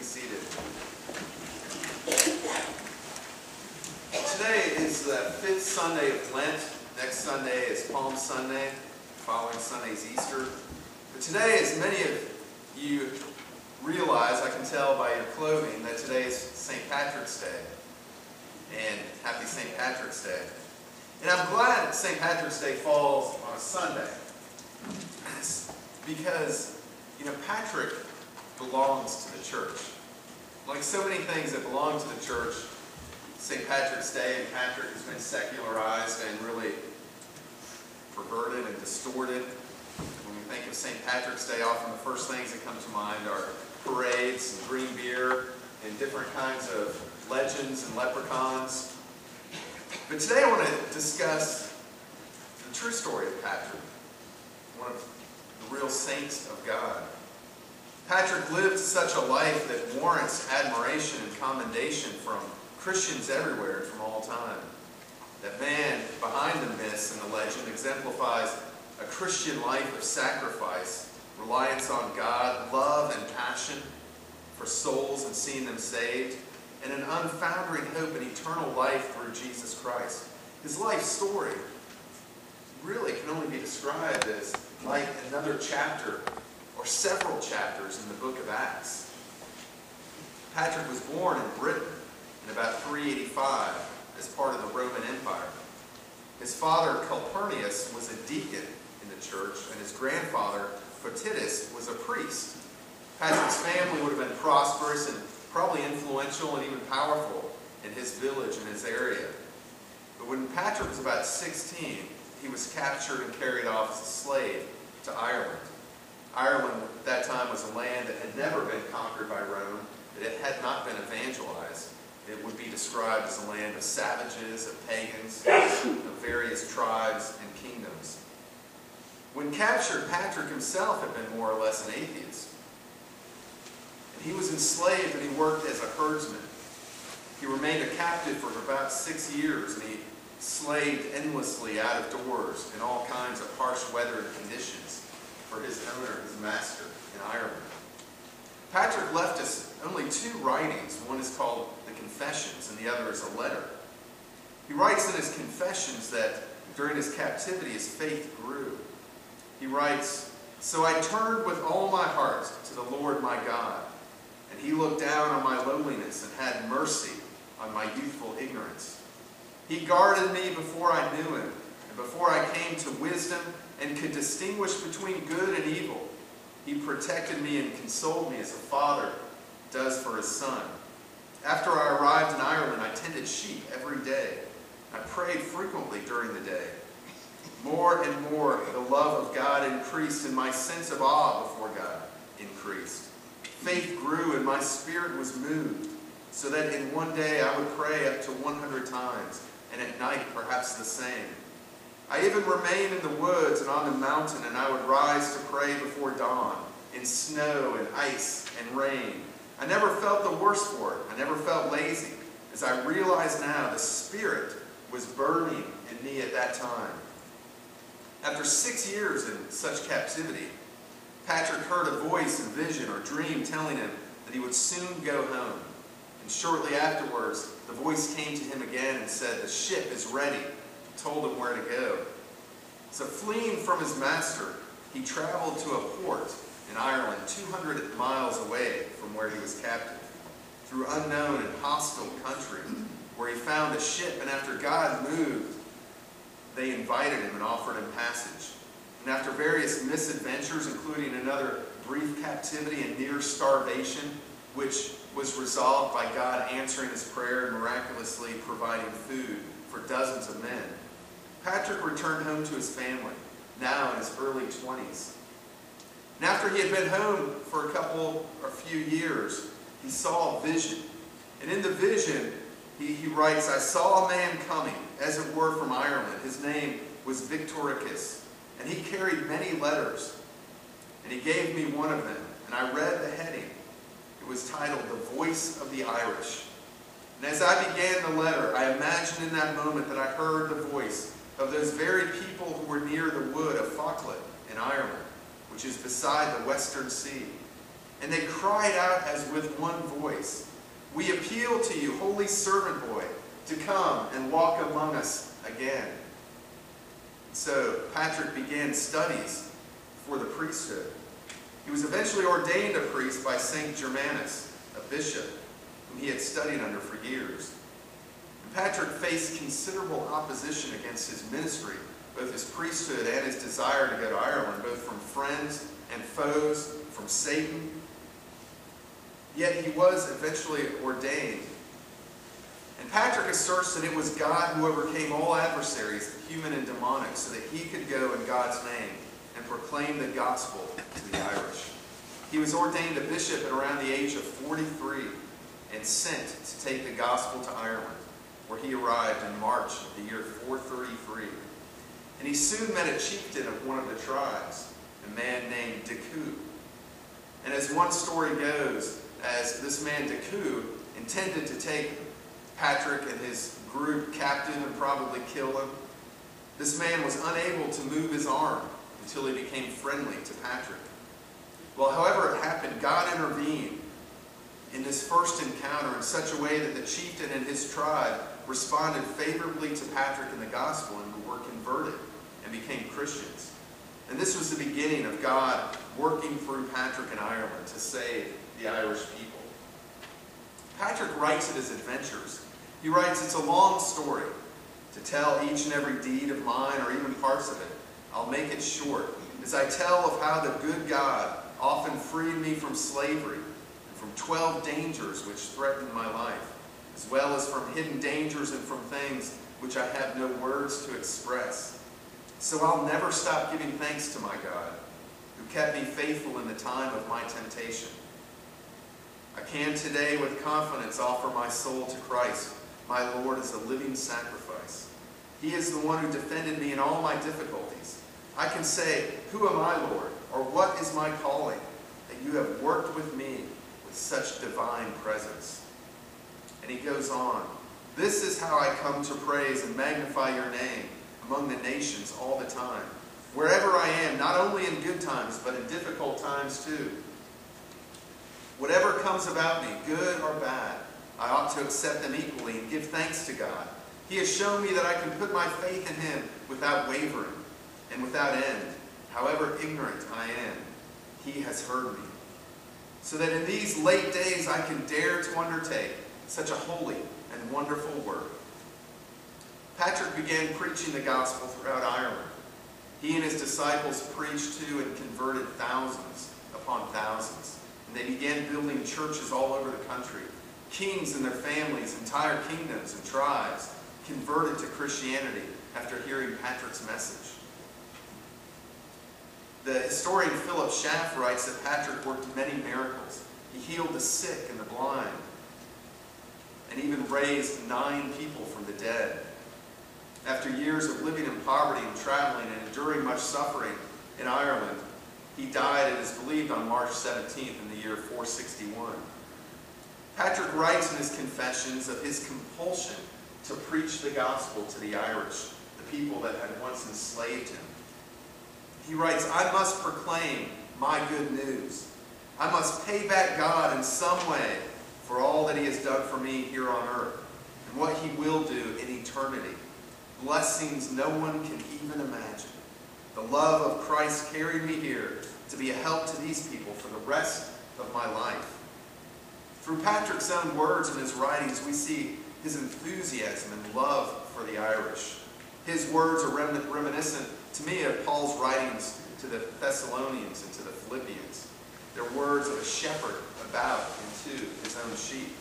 seated. Today is the 5th Sunday of Lent. Next Sunday is Palm Sunday. Following Sunday is Easter. But today, as many of you realize, I can tell by your clothing, that today is St. Patrick's Day. And happy St. Patrick's Day. And I'm glad that St. Patrick's Day falls on a Sunday. Because, Patrick belongs to the church. Like so many things that belong to the church, St. Patrick's Day and Patrick has been secularized and really perverted and distorted. When we think of St. Patrick's Day, often the first things that come to mind are parades and green beer and different kinds of legends and leprechauns. But today I want to discuss the true story of Patrick, one of the real saints of God. Patrick lived such a life that warrants admiration and commendation from Christians everywhere and from all time. That man behind the myths and the legend exemplifies a Christian life of sacrifice, reliance on God, love and passion for souls and seeing them saved, and an unfoundering hope in eternal life through Jesus Christ. His life story really can only be described as like another chapter or several chapters in the book of Acts. Patrick was born in Britain in about 385 as part of the Roman Empire. His father, Calpurnius, was a deacon in the church, and his grandfather, Photitus, was a priest. Patrick's family would have been prosperous and probably influential and even powerful in his village and his area. But when Patrick was about 16, he was captured and carried off as a slave to Ireland. Ireland at that time was a land that had never been conquered by Rome, that it had not been evangelized. It would be described as a land of savages, of pagans, of various tribes and kingdoms. When captured, Patrick himself had been more or less an atheist. And he was enslaved and he worked as a herdsman. He remained a captive for about 6 years, and he slaved endlessly out of doors in all kinds of harsh weather and conditions for his owner, his master in Ireland. Patrick left us only 2 writings. One is called the Confessions, and the other is a letter. He writes in his Confessions that during his captivity his faith grew. He writes, "So I turned with all my heart to the Lord my God, and he looked down on my lowliness and had mercy on my youthful ignorance. He guarded me before I knew him, and before I came to wisdom and could distinguish between good and evil. He protected me and consoled me as a father does for his son. After I arrived in Ireland, I tended sheep every day. I prayed frequently during the day. More and more, the love of God increased, and my sense of awe before God increased. Faith grew, and my spirit was moved, so that in one day I would pray up to 100 times, and at night perhaps the same. I even remained in the woods and on the mountain, and I would rise to pray before dawn, in snow and ice and rain. I never felt the worse for it. I never felt lazy. As I realize now, the Spirit was burning in me at that time." After 6 years in such captivity, Patrick heard a voice in vision or dream telling him that he would soon go home. And shortly afterwards, the voice came to him again and said, "The ship is ready," and told him where to go. So fleeing from his master, he traveled to a port in Ireland 200 miles away from where he was captive, through unknown and hostile country, where he found a ship, and after God moved, they invited him and offered him passage. And after various misadventures, including another brief captivity and near starvation, which was resolved by God answering his prayer and miraculously providing food for dozens of men, Patrick returned home to his family, now in his early 20s. And after he had been home for a few years, he saw a vision. And in the vision, he writes, "I saw a man coming, as it were from Ireland. His name was Victoricus, and he carried many letters. And he gave me one of them, and I read the heading. It was titled, 'The Voice of the Irish.' And as I began the letter, I imagined in that moment that I heard the voice of those very people who were near the wood of Falkland in Ireland, which is beside the Western Sea. And they cried out as with one voice, "We appeal to you, holy servant boy, to come and walk among us again." So Patrick began studies for the priesthood. He was eventually ordained a priest by St. Germanus, a bishop whom he had studied under for years. And Patrick faced considerable opposition against his ministry, both his priesthood and his desire to go to Ireland, both from friends and foes, from Satan. Yet he was eventually ordained. And Patrick asserts that it was God who overcame all adversaries, human and demonic, so that he could go in God's name and proclaim the gospel to the Irish. He was ordained a bishop at around the age of 43 and sent to take the gospel to Ireland, where he arrived in March of the year 433. And he soon met a chieftain of one of the tribes, a man named Deku. And as one story goes, as this man Deku intended to take Patrick and his group captive and probably kill him, this man was unable to move his arm until he became friendly to Patrick. Well, however it happened, God intervened in this first encounter in such a way that the chieftain and his tribe responded favorably to Patrick and the gospel and were converted and became Christians. And this was the beginning of God working through Patrick in Ireland to save the Irish people. Patrick writes of his adventures. He writes, "It's a long story. To tell each and every deed of mine, or even parts of it, I'll make it short, as I tell of how the good God often freed me from slavery and from 12 dangers which threatened my life, as well as from hidden dangers and from things which I have no words to express. So I'll never stop giving thanks to my God, who kept me faithful in the time of my temptation. I can today with confidence offer my soul to Christ, my Lord, as a living sacrifice. He is the one who defended me in all my difficulties. I can say, 'Who am I, Lord?' or 'What is my calling?' that you have worked with me with such divine presence." And he goes on, "This is how I come to praise and magnify your name among the nations all the time, wherever I am, not only in good times, but in difficult times too. Whatever comes about me, good or bad, I ought to accept them equally and give thanks to God. He has shown me that I can put my faith in him without wavering and without end. However ignorant I am, he has heard me. So that in these late days I can dare to undertake such a holy and wonderful work." Patrick began preaching the gospel throughout Ireland. He and his disciples preached to and converted thousands upon thousands. And they began building churches all over the country. Kings and their families, entire kingdoms and tribes, converted to Christianity after hearing Patrick's message. The historian Philip Schaff writes that Patrick worked many miracles. He healed the sick and the blind, and even raised 9 people from the dead. After years of living in poverty and traveling and enduring much suffering in Ireland, he died, it is believed, on March 17th in the year 461. Patrick writes in his confessions of his compulsion to preach the gospel to the Irish, the people that had once enslaved him. He writes, "I must proclaim my good news. I must pay back God in some way for all that he has done for me here on earth, and what he will do in eternity. Blessings no one can even imagine. The love of Christ carried me here to be a help to these people for the rest of my life." Through Patrick's own words and his writings, we see his enthusiasm and love for the Irish. His words are reminiscent to me of Paul's writings to the Thessalonians and to the Philippians. They're words of a shepherd about and to his own sheep.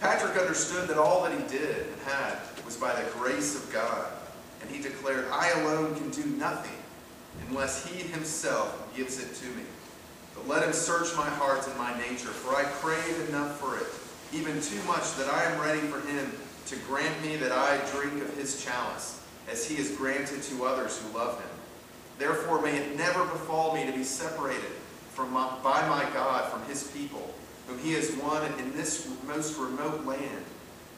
Patrick understood that all that he did and had was by the grace of God, and he declared, "I alone can do nothing unless he himself gives it to me. But let him search my heart and my nature, for I crave enough for it, even too much, that I am ready for him to grant me that I drink of his chalice, as he has granted to others who love him. Therefore may it never befall me to be separated by my God from his people, whom he has won in this most remote land.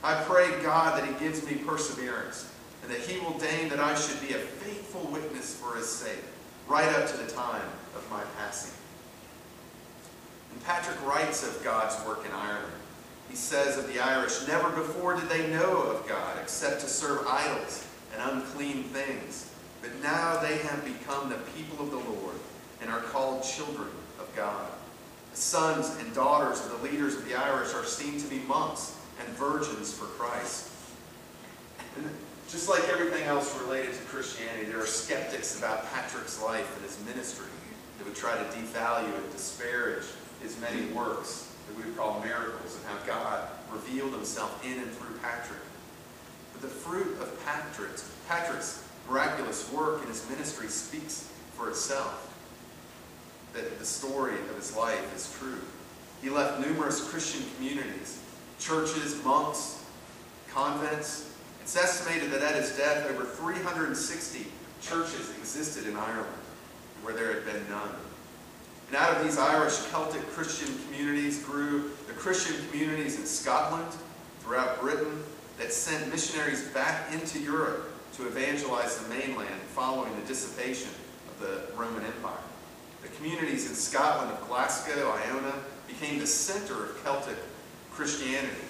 I pray God that he gives me perseverance, and that he will deign that I should be a faithful witness for his sake, right up to the time of my passing." And Patrick writes of God's work in Ireland. He says of the Irish, "Never before did they know of God except to serve idols and unclean things. But now they have become the people of the Lord and are called children of God. The sons and daughters of the leaders of the Irish are seen to be monks and virgins for Christ." And just like everything else related to Christianity, there are skeptics about Patrick's life and his ministry that would try to devalue and disparage his many works that we would call miracles and how God revealed himself in and through Patrick. But the fruit of Patrick's miraculous work in his ministry speaks for itself. That the story of his life is true. He left numerous Christian communities, churches, monks, convents. It's estimated that at his death, over 360 churches existed in Ireland, where there had been none. And out of these Irish Celtic Christian communities grew the Christian communities in Scotland, throughout Britain, that sent missionaries back into Europe to evangelize the mainland following the dissipation of the Roman Empire. The communities in Scotland of Glasgow, Iona, became the center of Celtic Christianity.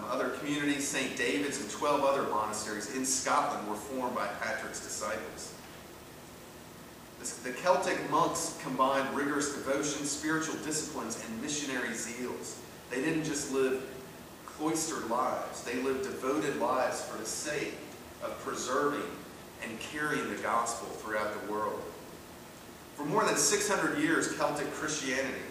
Other communities, St. David's and 12 other monasteries in Scotland, were formed by Patrick's disciples. The Celtic monks combined rigorous devotion, spiritual disciplines, and missionary zeals. They didn't just live cloistered lives. They lived devoted lives for the sake of preserving and carrying the gospel throughout the world. For more than 600 years, Celtic Christianity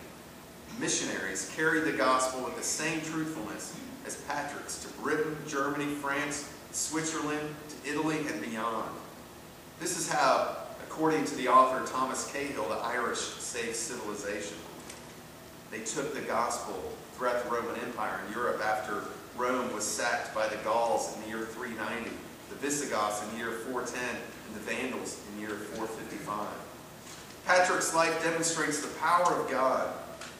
missionaries carried the gospel with the same truthfulness as Patrick's to Britain, Germany, France, Switzerland, to Italy, and beyond. This is how, according to the author Thomas Cahill, the Irish saved civilization. They took the gospel throughout the Roman Empire in Europe after Rome was sacked by the Gauls in the year 390, the Visigoths in the year 410, and the Vandals in the year 455. Patrick's life demonstrates the power of God,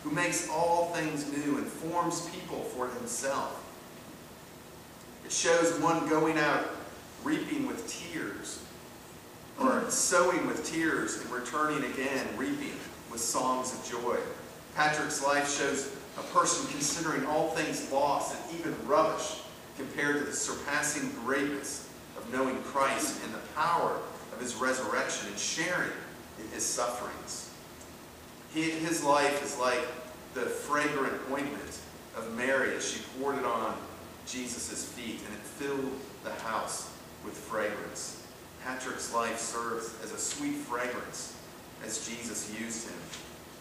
who makes all things new and forms people for himself. It shows one going out reaping with tears, or sowing with tears and returning again reaping with songs of joy. Patrick's life shows a person considering all things lost and even rubbish compared to the surpassing greatness of knowing Christ and the power of his resurrection and sharing in his sufferings. His life is like the fragrant ointment of Mary as she poured it on Jesus' feet, and it filled the house with fragrance. Patrick's life serves as a sweet fragrance as Jesus used him,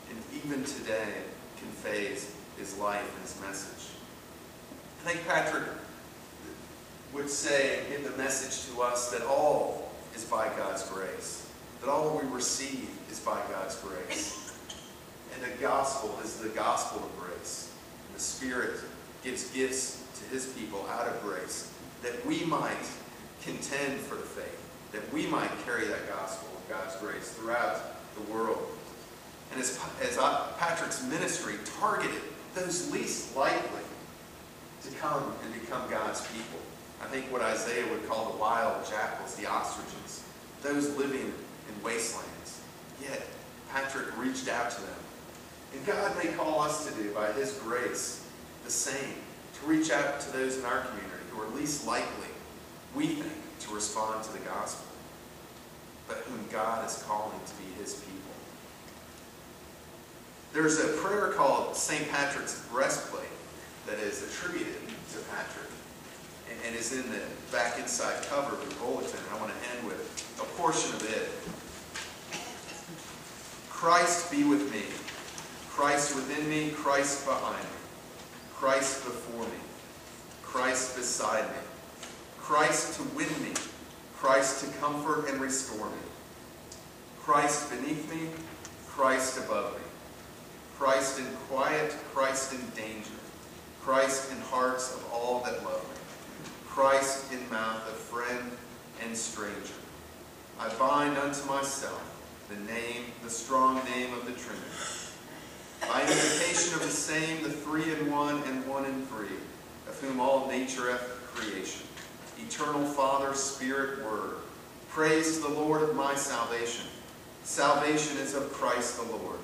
and even today conveys his life and his message. I think Patrick would say and give the message to us that all is by God's grace, that all we receive is by God's grace. And the gospel is the gospel of grace. And the Spirit gives gifts to his people out of grace, that we might contend for the faith, that we might carry that gospel of God's grace throughout the world. And as Patrick's ministry targeted those least likely to come and become God's people. I think what Isaiah would call the wild jackals, the ostriches, those living in wastelands. Yet Patrick reached out to them. And God may call us to do, by his grace, the same, to reach out to those in our community who are least likely, we think, to respond to the gospel, but whom God is calling to be his people. There's a prayer called St. Patrick's Breastplate that is attributed to Patrick and is in the back inside cover of the bulletin. I want to end with a portion of it. Christ be with me. Christ within me, Christ behind me, Christ before me, Christ beside me, Christ to win me, Christ to comfort and restore me, Christ beneath me, Christ above me, Christ in quiet, Christ in danger, Christ in hearts of all that love me, Christ in mouth of friend and stranger. I bind unto myself the strong name of the Trinity. By invocation of the same, the three in one and one in three, of whom all nature hath creation, eternal Father, Spirit, Word, praise to the Lord of my salvation. Salvation is of Christ the Lord.